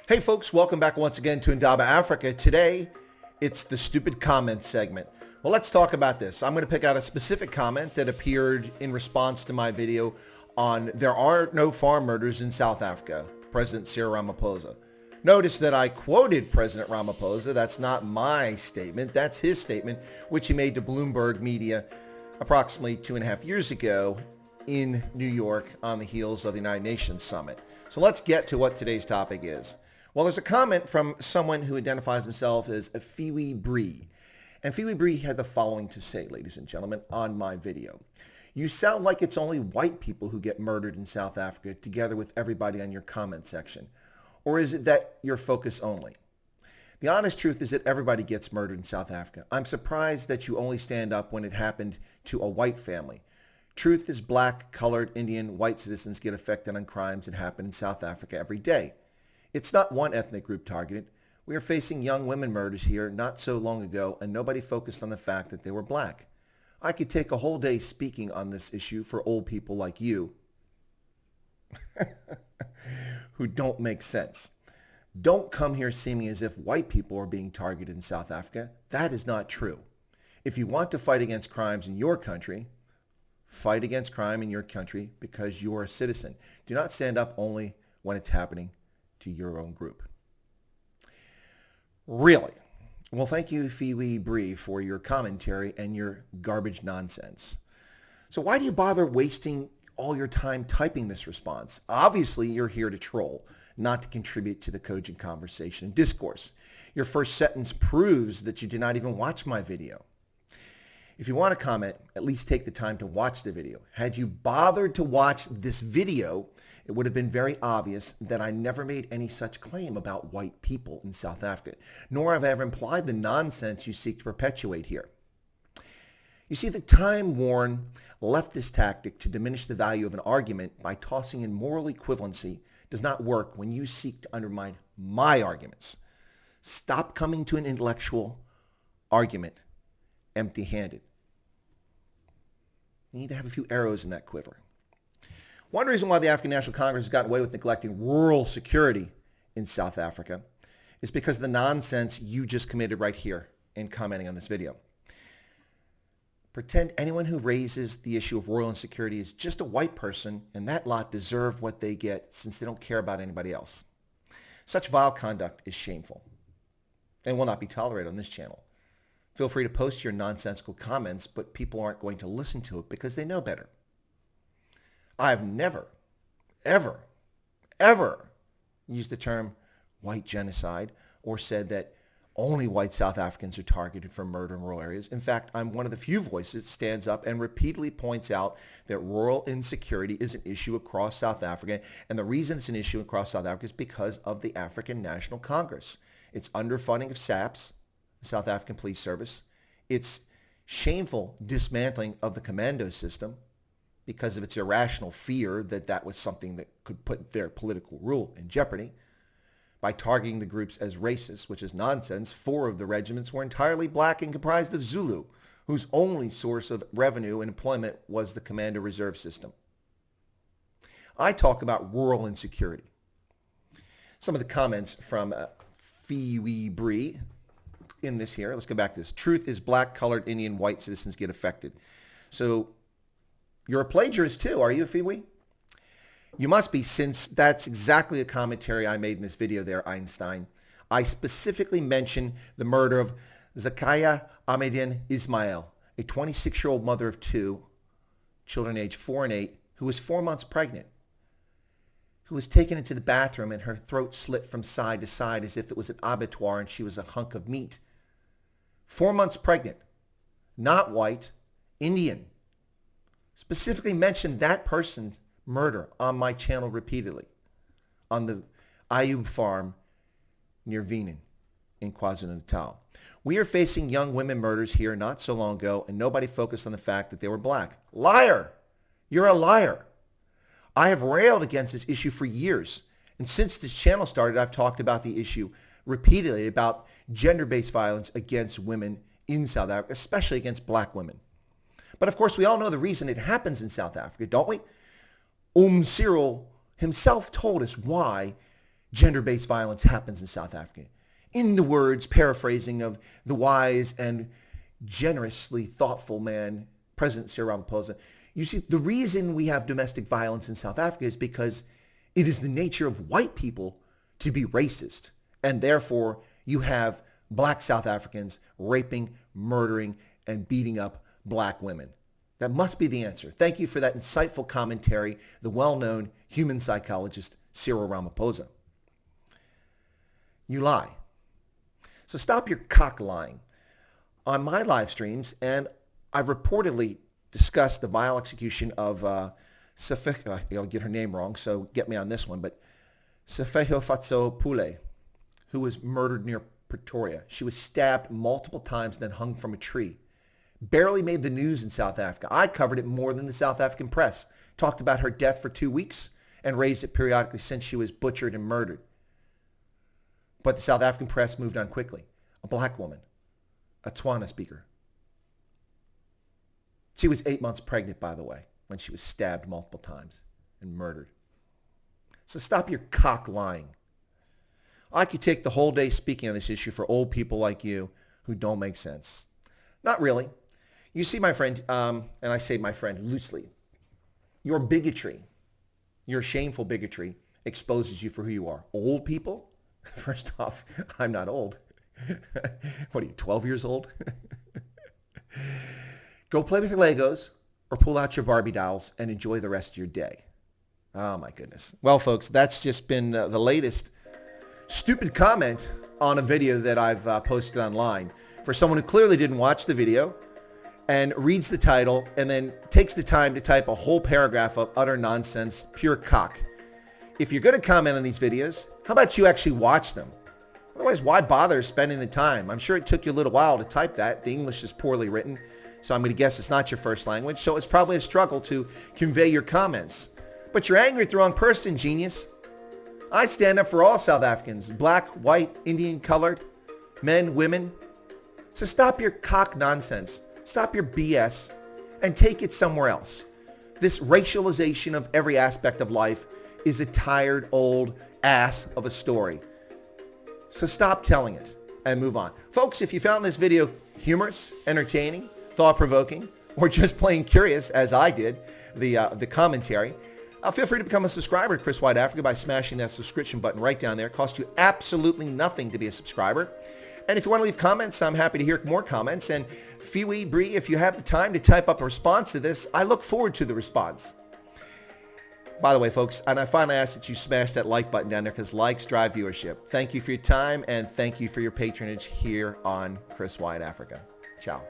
Hey folks, welcome back once again to Indaba, Africa. Today, it's the stupid comment segment. Well, let's talk about this. I'm going to pick out a specific comment that appeared in response to my video on there are no farm murders in South Africa, President Cyril Ramaphosa. Notice that I quoted President Ramaphosa. That's not my statement. That's his statement, which he made to Bloomberg Media approximately 2.5 years ago in New York on the heels of the United Nations Summit. So let's get to what today's topic is. Well, there's a comment from someone who identifies himself as a Fiwi Bree. And Fiwi Bree had the following to say, ladies and gentlemen, on my video. You sound like it's only white people who get murdered in South Africa together with everybody on your comment section. Or is it that your focus only? The honest truth is that everybody gets murdered in South Africa. I'm surprised that you only stand up when it happened to a white family. Truth is black, colored, Indian, white citizens get affected on crimes that happen in South Africa every day. It's not one ethnic group targeted. We are facing young women murders here not so long ago, and nobody focused on the fact that they were black. I could take a whole day speaking on this issue for old people like you who don't make sense. Don't come here seeming as if white people are being targeted in South Africa. That is not true. If you want to fight against crimes in your country, fight against crime in your country because you are a citizen. Do not stand up only when it's happening to your own group. Really? Well, thank you, Fiwi Bree, for your commentary and your garbage nonsense. So why do you bother wasting all your time typing this response? Obviously, you're here to troll, not to contribute to the cogent conversation and discourse. Your first sentence proves that you did not even watch my video. If you want to comment, at least take the time to watch the video. Had you bothered to watch this video, it would have been very obvious that I never made any such claim about white people in South Africa, nor have I ever implied the nonsense you seek to perpetuate here. You see, the time-worn leftist tactic to diminish the value of an argument by tossing in moral equivalency does not work when you seek to undermine my arguments. Stop coming to an intellectual argument empty-handed. You need to have a few arrows in that quiver. One reason why the African National Congress has gotten away with neglecting rural security in South Africa is because of the nonsense you just committed right here in commenting on this video. Pretend anyone who raises the issue of rural insecurity is just a white person, and that lot deserve what they get since they don't care about anybody else. Such vile conduct is shameful and will not be tolerated on this channel. Feel free to post your nonsensical comments, but people aren't going to listen to it because they know better. I have never, ever, ever used the term white genocide or said that only white South Africans are targeted for murder in rural areas. In fact, I'm one of the few voices that stands up and repeatedly points out that rural insecurity is an issue across South Africa. And the reason it's an issue across South Africa is because of the African National Congress. It's underfunding of SAPS, the South African Police Service. It's shameful dismantling of the commando system because of its irrational fear that that was something that could put their political rule in jeopardy. By targeting the groups as racist, which is nonsense, 4 of the regiments were entirely black and comprised of Zulu, whose only source of revenue and employment was the commando reserve system. I talk about rural insecurity. Some of the comments from Fiwi Bree in this here. Let's go back to this. Truth is black, colored, Indian, white citizens get affected. So you're a plagiarist too, are you, Fiwi? You must be, since that's exactly the commentary I made in this video there, Einstein. I specifically mentioned the murder of Zakaya Ahmedin Ismail, a 26-year-old mother of 2 children aged 4 and 8, who was 4 months pregnant, who was taken into the bathroom and her throat slit from side to side as if it was an abattoir and she was a hunk of meat. 4 months pregnant, not white, Indian. Specifically mentioned that person's murder on my channel repeatedly on the Ayub farm near Veenen in KwaZulu-Natal. We are facing young women murders here not so long ago, and nobody focused on the fact that they were black. Liar! You're a liar. I have railed against this issue for years, and since this channel started, I've talked about the issue repeatedly about gender-based violence against women in South Africa, especially against black women. But of course, we all know the reason it happens in South Africa, don't we? Cyril himself told us why gender-based violence happens in South Africa. In the words, paraphrasing of the wise and generously thoughtful man, President Cyril Ramaphosa, you see, the reason we have domestic violence in South Africa is because it is the nature of white people to be racist. And therefore, you have black South Africans raping, murdering, and beating up black women. That must be the answer. Thank you for that insightful commentary, the well-known human psychologist Cyril Ramaphosa. You lie. So stop your cock lying. On my live streams, and I've reportedly discussed the vile execution of Sefeho, I'll get her name wrong, so get me on this one, but Sefeho Fatso Pule, who was murdered near Pretoria. She was stabbed multiple times, then hung from a tree. Barely made the news in South Africa. I covered it more than the South African press. Talked about her death for 2 weeks and raised it periodically since she was butchered and murdered. But the South African press moved on quickly. A black woman, a Tswana speaker. She was 8 months pregnant, by the way, when she was stabbed multiple times and murdered. So stop your cock lying. I could take the whole day speaking on this issue for old people like you who don't make sense. Not really. You see, my friend, and I say my friend loosely, your bigotry, your shameful bigotry exposes you for who you are. Old people? First off, I'm not old. What are you, 12 years old? Go play with your Legos or pull out your Barbie dolls and enjoy the rest of your day. Oh, my goodness. Well, folks, that's just been the latest stupid comment on a video that I've posted online for someone who clearly didn't watch the video and reads the title and then takes the time to type a whole paragraph of utter nonsense, pure cock. If you're going to comment on these videos, how about you actually watch them? Otherwise, why bother spending the time? I'm sure it took you a little while to type that. The English is poorly written, so I'm going to guess it's not your first language, so it's probably a struggle to convey your comments. But you're angry at the wrong person, genius. I stand up for all South Africans, black, white, Indian, colored, men, women. So stop your cock nonsense, stop your BS, and take it somewhere else. This racialization of every aspect of life is a tired old ass of a story. So stop telling it and move on. Folks, if you found this video humorous, entertaining, thought-provoking, or just plain curious, as I did, the commentary, feel free to become a subscriber to Chris White Africa by smashing that subscription button right down there. It costs you absolutely nothing to be a subscriber. And if you want to leave comments, I'm happy to hear more comments. And Fiwi, Bree, if you have the time to type up a response to this, I look forward to the response. By the way, folks, and I finally ask that you smash that like button down there because likes drive viewership. Thank you for your time and thank you for your patronage here on Chris White Africa. Ciao.